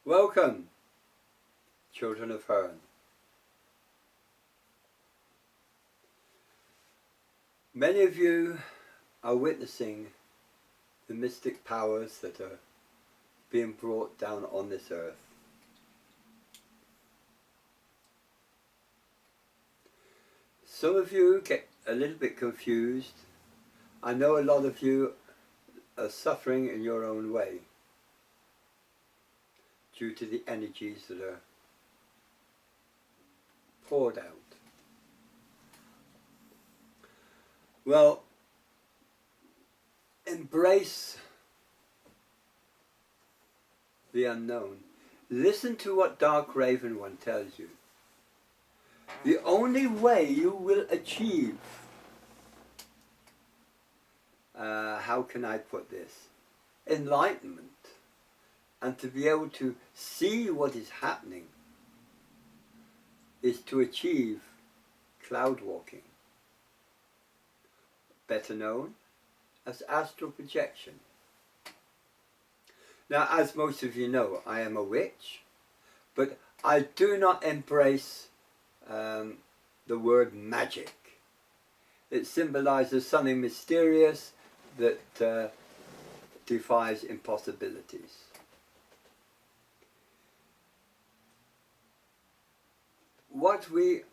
Welcome, children of Herne. Many of you are witnessing the mystic powers that are being brought down on this earth. Some of you get a little bit confused. I know a lot of you are suffering in your own way due to the energies that are poured out. Well, embrace the unknown. Listen to what Dark Raven One tells you. The only way you will achieve, how can I put this, enlightenment, and to be able to see what is happening, is to achieve cloud walking, better known as astral projection. Now, as most of you know, I am a witch, but I do not embrace the word magic. It symbolizes something mysterious that defies impossibilities. What we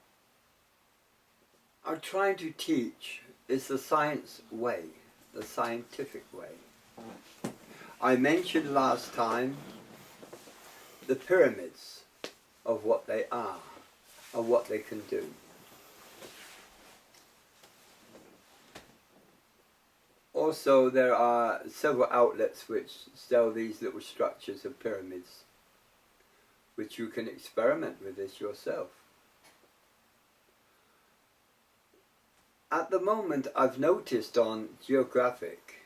are trying to teach is the science way, the scientific way. I mentioned last time the pyramids of what they are and what they can do. Also, there are several outlets which sell these little structures of pyramids, which you can experiment with this yourself. At the moment, I've noticed on Geographic,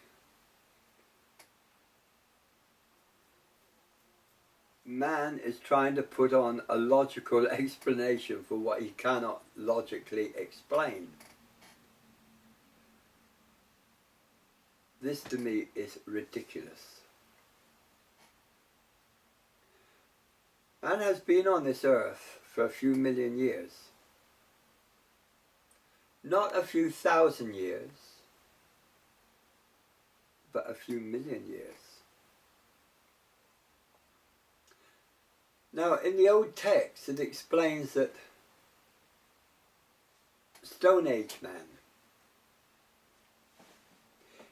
man is trying to put on a logical explanation for what he cannot logically explain. This to me is ridiculous. Man has been on this earth for a few million years. Not a few thousand years, but a few million years. Now, in the old text, it explains that Stone Age man,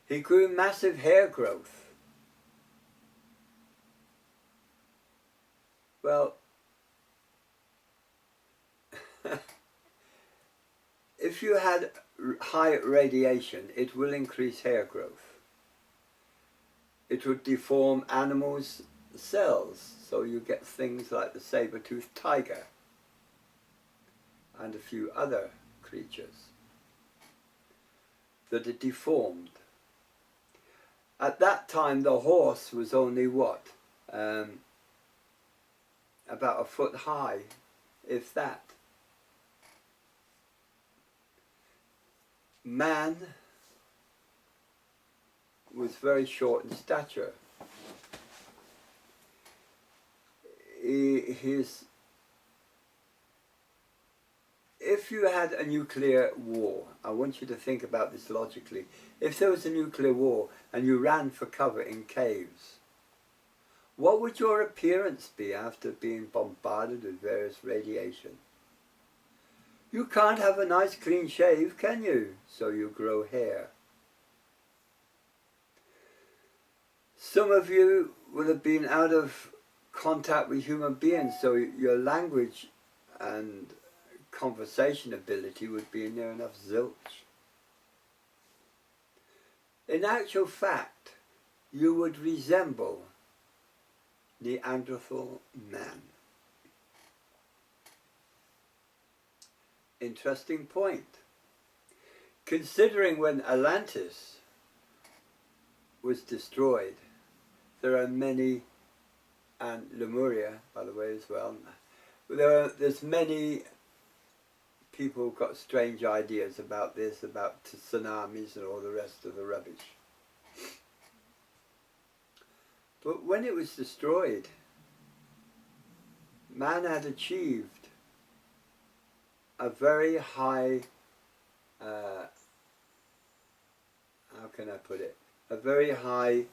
he grew massive hair growth. Well, if you had high radiation, it will increase hair growth. It would deform animals' cells, so you get things like the saber-toothed tiger and a few other creatures that are deformed. At that time, the horse was only what? About a foot high, if that. Man was very short in stature. If you had a nuclear war, I want you to think about this logically. If there was a nuclear war and you ran for cover in caves, what would your appearance be after being bombarded with various radiation? You can't have a nice clean shave, can you? So you grow hair. Some of you will have been out of contact with human beings, so your language and conversation ability would be near enough zilch. In actual fact, you would resemble Neanderthal man. Interesting point. Considering when Atlantis was destroyed, there are many, and Lemuria, by the way, as well. There's many people who've got strange ideas about this, about tsunamis and all the rest of the rubbish. But when it was destroyed, man had achieved a very high, how can I put it, a very high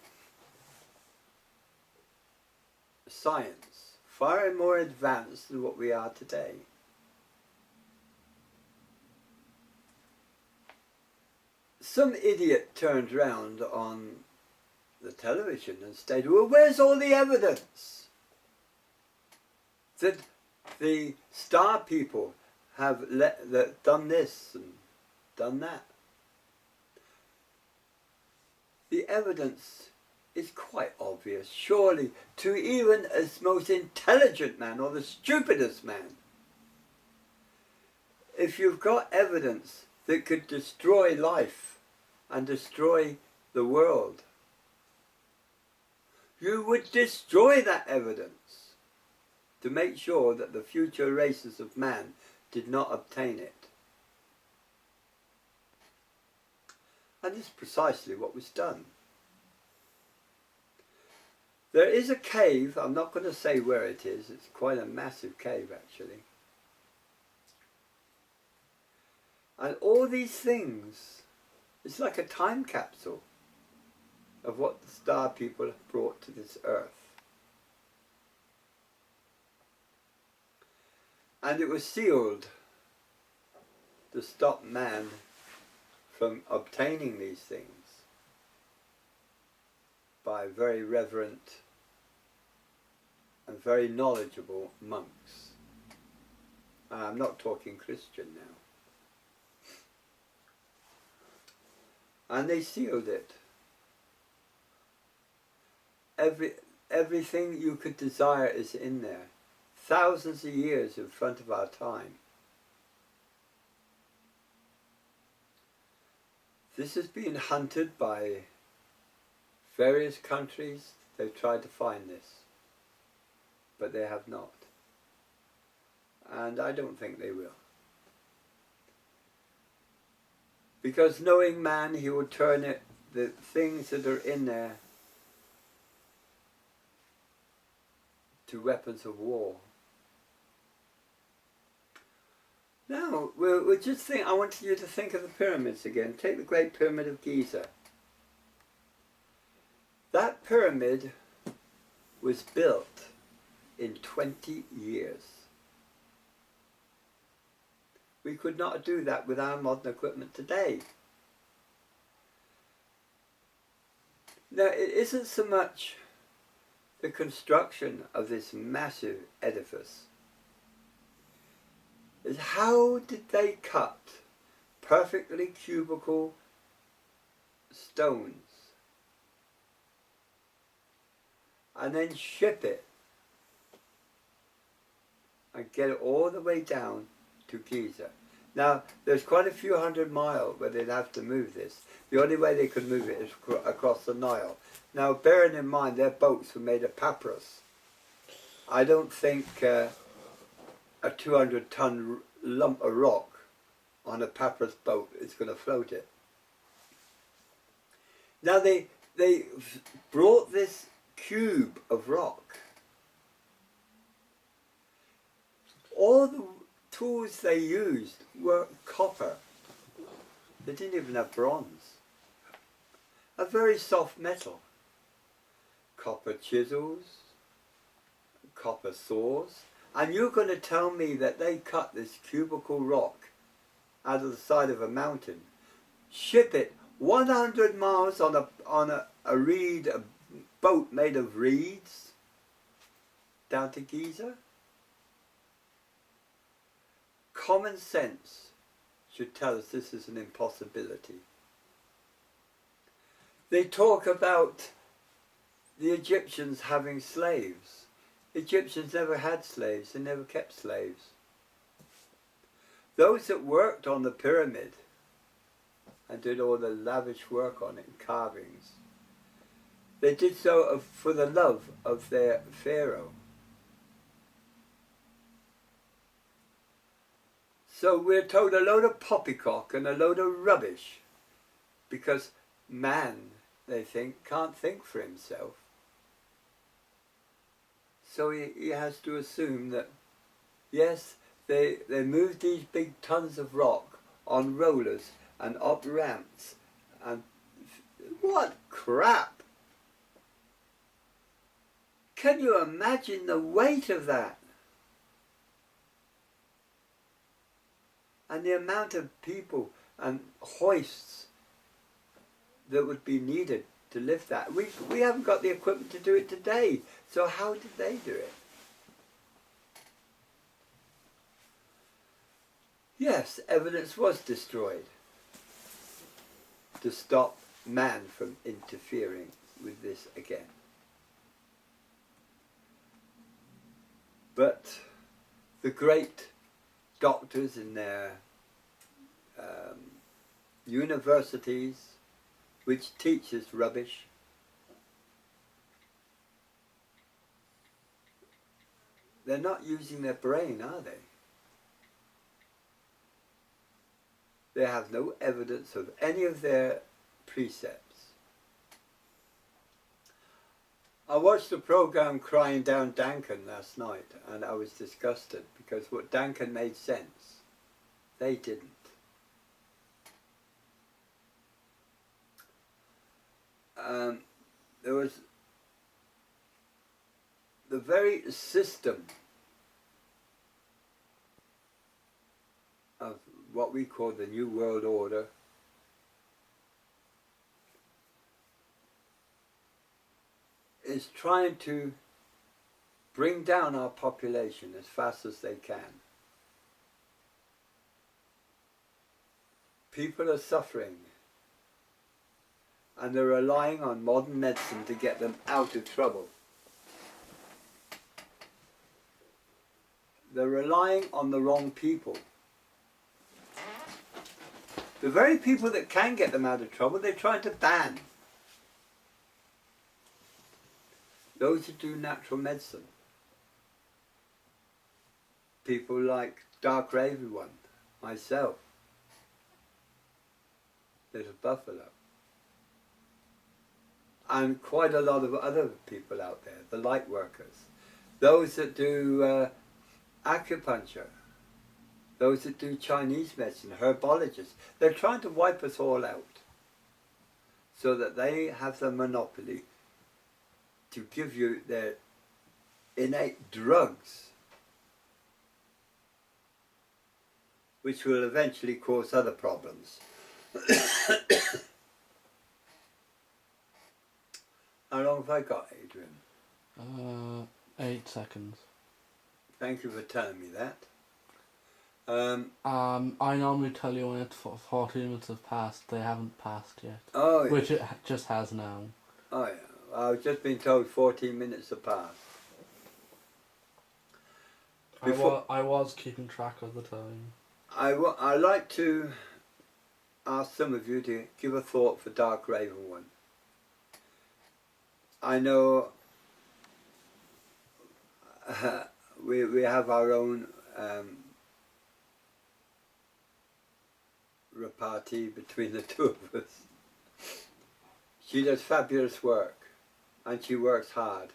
science, far more advanced than what we are today. Some idiot turned round on the television and stated, well, where's all the evidence that the star people have done this and done that? The evidence is quite obvious, surely, to even as most intelligent man or the stupidest man. If you've got evidence that could destroy life and destroy the world, you would destroy that evidence to make sure that the future races of man did not obtain it. And this is precisely what was done. There is a cave, I'm not going to say where it is, it's quite a massive cave actually. And all these things, it's like a time capsule of what the star people have brought to this earth. And it was sealed to stop man from obtaining these things by very reverent and very knowledgeable monks. And I'm not talking Christian now. And they sealed it. Everything you could desire is in there. Thousands of years in front of our time. This has been hunted by various countries. They've tried to find this, but they have not. And I don't think they will. Because knowing man, he will turn it, the things that are in there, to weapons of war. Now, we'll just think, I want you to think of the pyramids again. Take the Great Pyramid of Giza. That pyramid was built in 20 years. We could not do that with our modern equipment today. Now, it isn't so much the construction of this massive edifice. Is how did they cut perfectly cubical stones and then ship it and get it all the way down to Giza. Now, there's quite a few hundred miles where they'd have to move this. The only way they could move it is across the Nile. Now, bearing in mind their boats were made of papyrus, I don't think a 200-ton lump of rock on a papyrus boat is going to float it. Now, they brought this cube of rock. All the tools they used were copper. They didn't even have bronze. A very soft metal. Copper chisels, copper saws. And you're going to tell me that they cut this cubical rock out of the side of a mountain, ship it 100 miles on a boat made of reeds down to Giza? Common sense should tell us this is an impossibility. They talk about the Egyptians having slaves. Egyptians never had slaves, they never kept slaves. Those that worked on the pyramid and did all the lavish work on it, carvings, they did so for the love of their pharaoh. So we're told a load of poppycock and a load of rubbish because man, they think, can't think for himself. So he has to assume that, yes, they move these big tons of rock on rollers and up ramps. And what crap! Can you imagine the weight of that? And the amount of people and hoists that would be needed to lift that. We haven't got the equipment to do it today. So how did they do it? Yes, evidence was destroyed to stop man from interfering with this again. But the great doctors in their universities, which teaches rubbish, they're not using their brain, are they? They have no evidence of any of their precepts. I watched the program Crying Down Duncan last night, and I was disgusted because what Duncan made sense, they didn't. There was the very system of what we call the New World Order is trying to bring down our population as fast as they can. People are suffering, and they're relying on modern medicine to get them out of trouble. They're relying on the wrong people. The very people that can get them out of trouble, they're trying to ban. Those who do natural medicine. People like Dark Raven One, myself, Little Buffalo, and quite a lot of other people out there, the light workers, those that do acupuncture, those that do Chinese medicine, herbologists. They're trying to wipe us all out so that they have the monopoly to give you their innate drugs, which will eventually cause other problems. How long have I got, Adrian? 8 seconds. Thank you for telling me that. I normally tell you when it's 40 minutes have passed. They haven't passed yet. Oh, yeah. Which it just has now. Oh, yeah. I've just been told 14 minutes have passed. I was keeping track of the time. I'd like to ask some of you to give a thought for Dark Raven One. I know we have our own repartee between the two of us. She does fabulous work, and she works hard.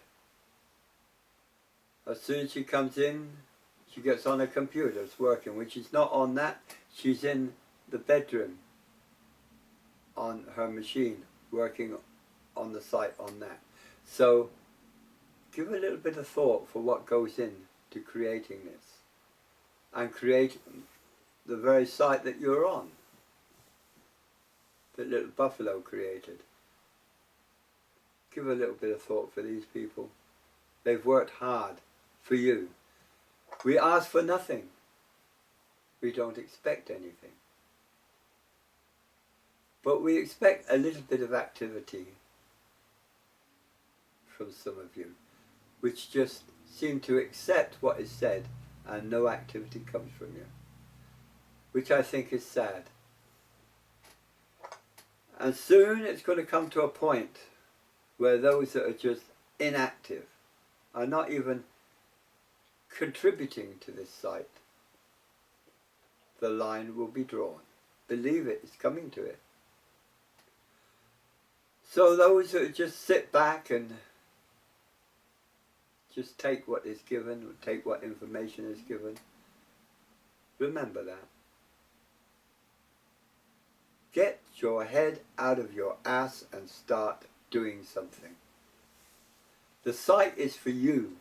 As soon as she comes in, she gets on her computer, it's working. When she's not on that, she's in the bedroom on her machine, working on the site on that. So give a little bit of thought for what goes in to creating this, and create the very site that you're on, that Little Buffalo created. Give a little bit of thought for these people. They've worked hard for you. We ask for nothing. We don't expect anything. But we expect a little bit of activity from some of you, which just seem to accept what is said and no activity comes from you, which I think is sad. And soon it's going to come to a point where those that are just inactive are not even contributing to this site. The line will be drawn. Believe it, it's coming to it. So those that just sit back and Just take what is given, or take what information is given. Remember that. Get your head out of your ass and start doing something. The site is for you.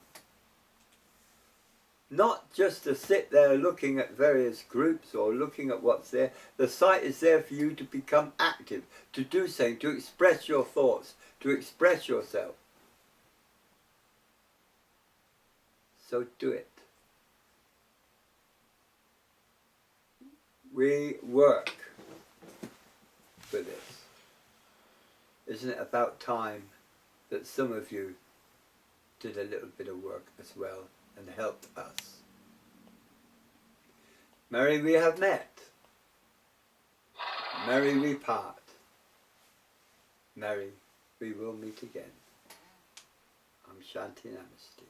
Not just to sit there looking at various groups or looking at what's there. The site is there for you to become active, to do something, to express your thoughts, to express yourself. So do it. We work for this. Isn't it about time that some of you did a little bit of work as well and helped us? Merry we have met. Merry we part. Merry we will meet again. Om Shanti Namaste.